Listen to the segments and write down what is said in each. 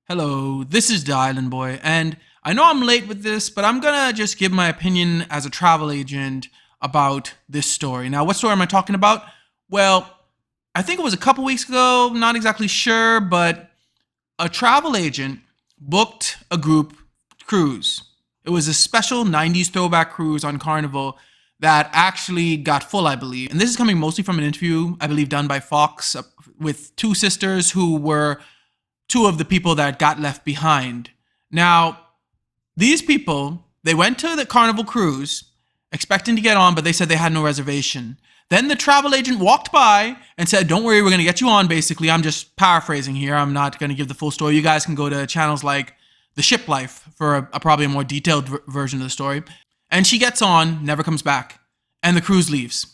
Hello, this is the Island Boy, and I know I'm late with this, but I'm gonna just give my opinion as a travel agent about this story. Now, what story am I talking about? Well, I think it was a couple weeks ago, not exactly sure, but a travel agent booked a group cruise. It was a special 90s throwback cruise on Carnival that actually got full, I believe. And this is coming mostly from an interview, I believe, done by Fox with two sisters who were two of the people that got left behind. Now, these people, they went to the Carnival cruise expecting to get on, but they said they had no reservation. Then the travel agent walked by and said, "Don't worry, we're going to get you on." Basically, I'm just paraphrasing here. I'm not going to give the full story. You guys can go to channels like The Ship Life for probably a more detailed version of the story. And she gets on, never comes back, and the cruise leaves.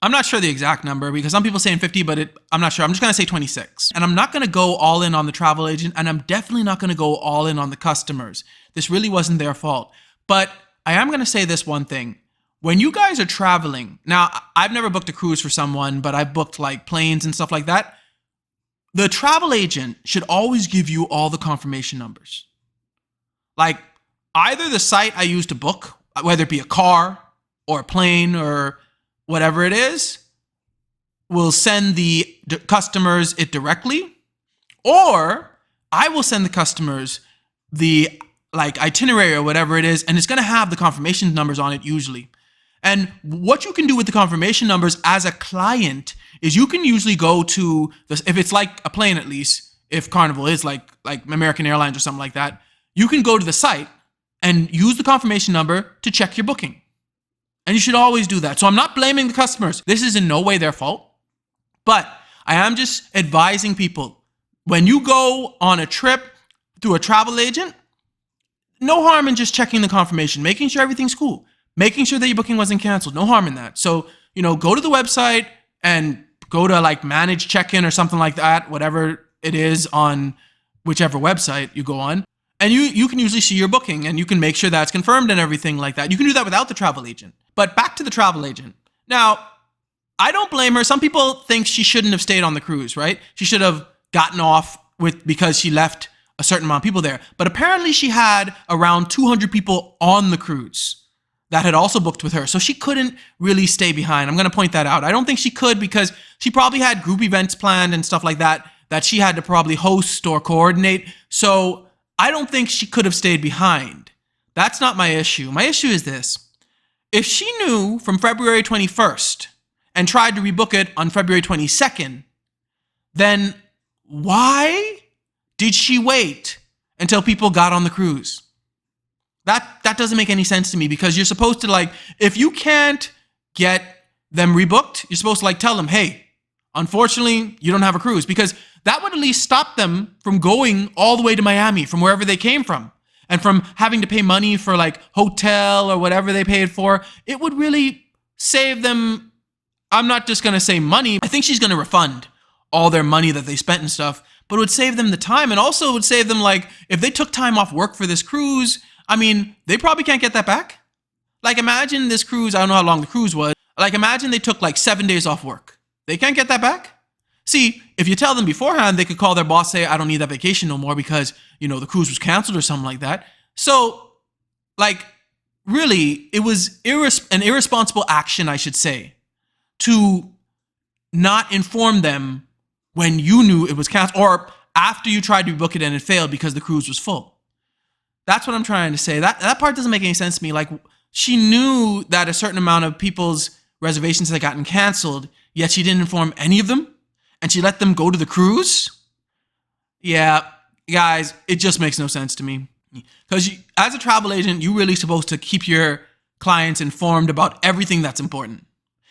I'm not sure the exact number because some people saying 50, but I'm not sure. I'm just going to say 26. And I'm not going to go all in on the travel agent, and I'm definitely not going to go all in on the customers. This really wasn't their fault. But I am going to say this one thing. When you guys are traveling, now I've never booked a cruise for someone, but I've booked like planes and stuff like that. The travel agent should always give you all the confirmation numbers. Like either the site I use to book, whether it be a car or a plane or whatever it is, will send the customers it directly, or I will send the customers the like itinerary or whatever it is, and it's going to have the confirmation numbers on it usually. And what you can do with the confirmation numbers as a client is you can usually go to this, if it's like a plane, at least if Carnival is like American Airlines or something like that, you can go to the site and use the confirmation number to check your booking. And you should always do that. So I'm not blaming the customers. This is in no way their fault. But I am just advising people, when you go on a trip through a travel agent, no harm in just checking the confirmation, making sure everything's cool, making sure that your booking wasn't canceled. No harm in that. So, go to the website and go to like manage check-in or something like that, whatever it is on whichever website you go on. And you can usually see your booking and you can make sure that's confirmed and everything like that. You can do that without the travel agent. But back to the travel agent. Now, I don't blame her. Some people think she shouldn't have stayed on the cruise, right? She should have gotten off because she left a certain amount of people there. But apparently she had around 200 people on the cruise that had also booked with her. So she couldn't really stay behind. I'm going to point that out. I don't think she could because she probably had group events planned and stuff like that she had to probably host or coordinate. So I don't think she could have stayed behind. That's not my issue. My issue is this. If she knew from February 21st and tried to rebook it on February 22nd, then why did she wait until people got on the cruise? That doesn't make any sense to me because you're supposed to if you can't get them rebooked, you're supposed to tell them, hey, unfortunately, you don't have a cruise, because that would at least stop them from going all the way to Miami from wherever they came from and from having to pay money for hotel or whatever they paid for. It would really save them. I'm not just going to say money. I think she's going to refund all their money that they spent and stuff, but it would save them the time. And also it would save them, if they took time off work for this cruise, they probably can't get that back. Imagine this cruise, I don't know how long the cruise was. Imagine they took 7 days off work. They can't get that back. See, if you tell them beforehand, they could call their boss, say, I don't need that vacation no more because, the cruise was canceled or something like that. So, really, it was an irresponsible action, I should say, to not inform them when you knew it was canceled or after you tried to book it and it failed because the cruise was full. That's what I'm trying to say. That part doesn't make any sense to me. She knew that a certain amount of people's reservations had gotten canceled, yet she didn't inform any of them, and she let them go to the cruise? Yeah, guys, it just makes no sense to me. Because as a travel agent, you're really supposed to keep your clients informed about everything that's important.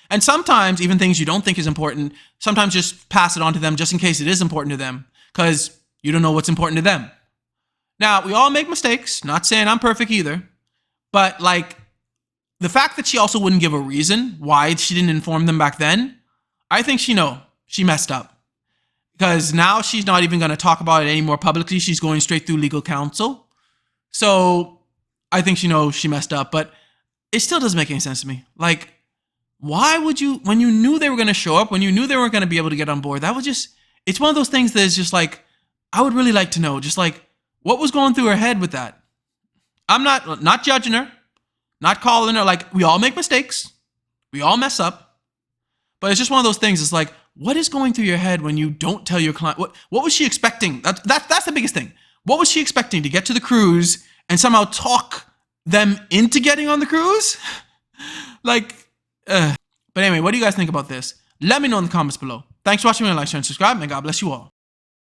And sometimes, even things you don't think is important, sometimes just pass it on to them just in case it is important to them, because you don't know what's important to them. Now, we all make mistakes, not saying I'm perfect either, but the fact that she also wouldn't give a reason why she didn't inform them back then, I think she messed up. Because now she's not even going to talk about it anymore publicly. She's going straight through legal counsel. So I think she knows she messed up, but it still doesn't make any sense to me. Why would you, when you knew they were going to show up, when you knew they weren't going to be able to get on board, it's one of those things that is just I would really like to know, What was going through her head with that? I'm not judging her, not calling her. Like, we all make mistakes, we all mess up, but it's just one of those things. It's like, what is going through your head when you don't tell your client? What was she expecting? That's the biggest thing. What was she expecting to get to the cruise and somehow talk them into getting on the cruise? Like, but anyway, what do you guys think about this? Let me know in the comments below. Thanks for watching. Like, share, and subscribe, and God bless you all.